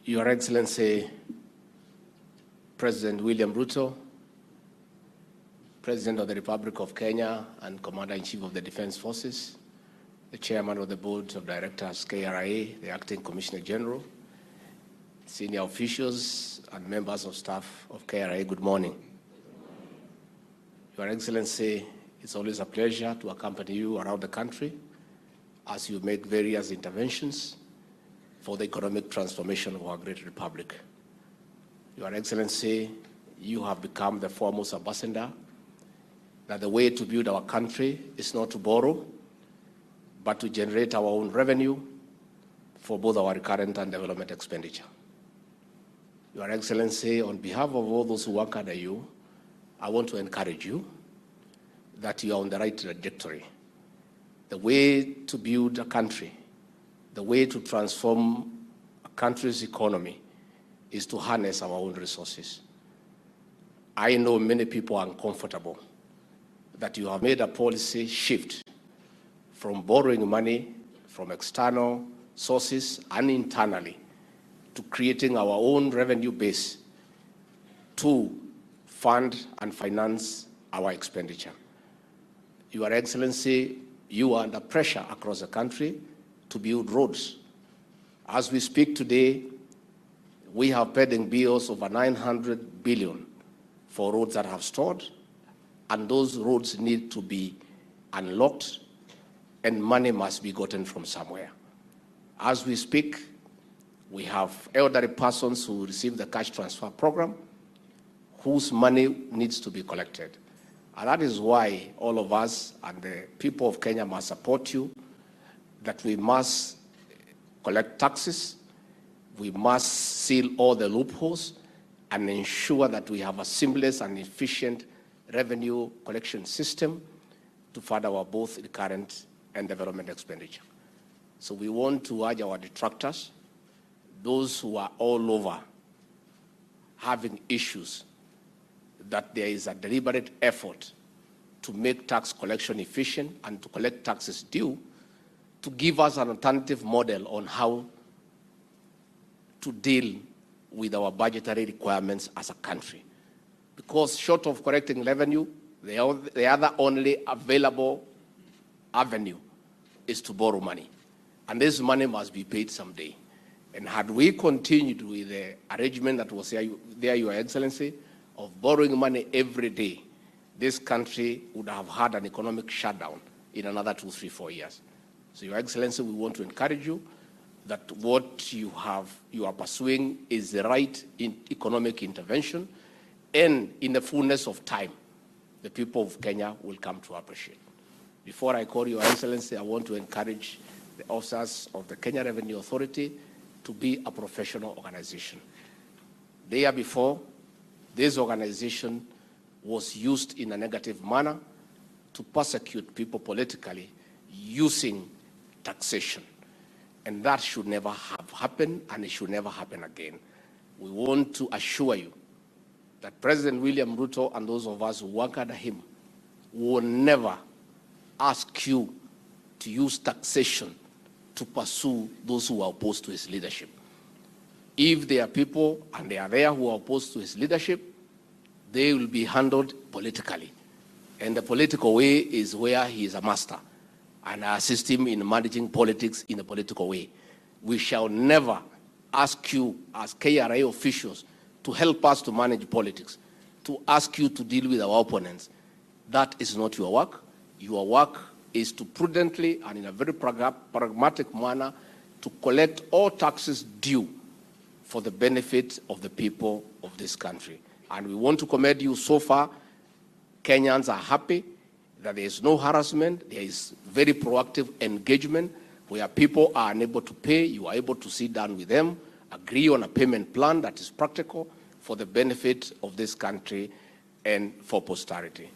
Your Excellency, President William Ruto, President of the Republic of Kenya and Commander-in-Chief of the Defense Forces, the Chairman of the Board of Directors, KRA, the Acting Commissioner General, senior officials and members of staff of KRA, good morning. Your Excellency, it's always a pleasure to accompany you around the country as you make various interventions for the economic transformation of our great republic. Your Excellency, you have become the foremost ambassador that the way to build our country is not to borrow, but to generate our own revenue for both our recurrent and development expenditure. Your Excellency, on behalf of all those who work under you, I want to encourage you that you are on the right trajectory. The way to build a country, the way to transform a country's economy is to harness our own resources. I know many people are uncomfortable that you have made a policy shift from borrowing money from external sources and internally to creating our own revenue base to fund and finance our expenditure. Your Excellency, you are under pressure across the country to build roads. As we speak today, we have pending bills over 900 billion for roads that have stalled, and those roads need to be unlocked, and money must be gotten from somewhere. As we speak, we have elderly persons who receive the cash transfer program, whose money needs to be collected. And that is why all of us and the people of Kenya must support you, that we must collect taxes, we must seal all the loopholes, and ensure that we have a seamless and efficient revenue collection system to fund our both recurrent and development expenditure. So we want to urge our detractors, those who are all over having issues, that there is a deliberate effort to make tax collection efficient and to collect taxes due, to give us an alternative model on how to deal with our budgetary requirements as a country. Because short of correcting revenue, the other only available avenue is to borrow money. And this money must be paid someday. And had we continued with the arrangement that was there, Your Excellency, of borrowing money every day, this country would have had an economic shutdown in another 2, 3, 4 years. So, Your Excellency, we want to encourage you that what you are pursuing is the right economic intervention, and in the fullness of time, the people of Kenya will come to appreciate. Before I call Your Excellency, I want to encourage the officers of the Kenya Revenue Authority to be a professional organization. The year before, this organization was used in a negative manner to persecute people politically using taxation. And that should never have happened, and it should never happen again. We want to assure you that President William Ruto and those of us who work under him will never ask you to use taxation to pursue those who are opposed to his leadership. If there are people, and they are there, who are opposed to his leadership, they will be handled politically. And the political way is where he is a master. And I assist him in managing politics in a political way. We shall never ask you as KRA officials to help us to manage politics, to ask you to deal with our opponents. That is not your work. Your work is to prudently and in a very pragmatic manner to collect all taxes due for the benefit of the people of this country. And we want to commend you so far. Kenyans are happy that there is no harassment. There is very proactive engagement where people are unable to pay. You are able to sit down with them, agree on a payment plan that is practical for the benefit of this country and for posterity.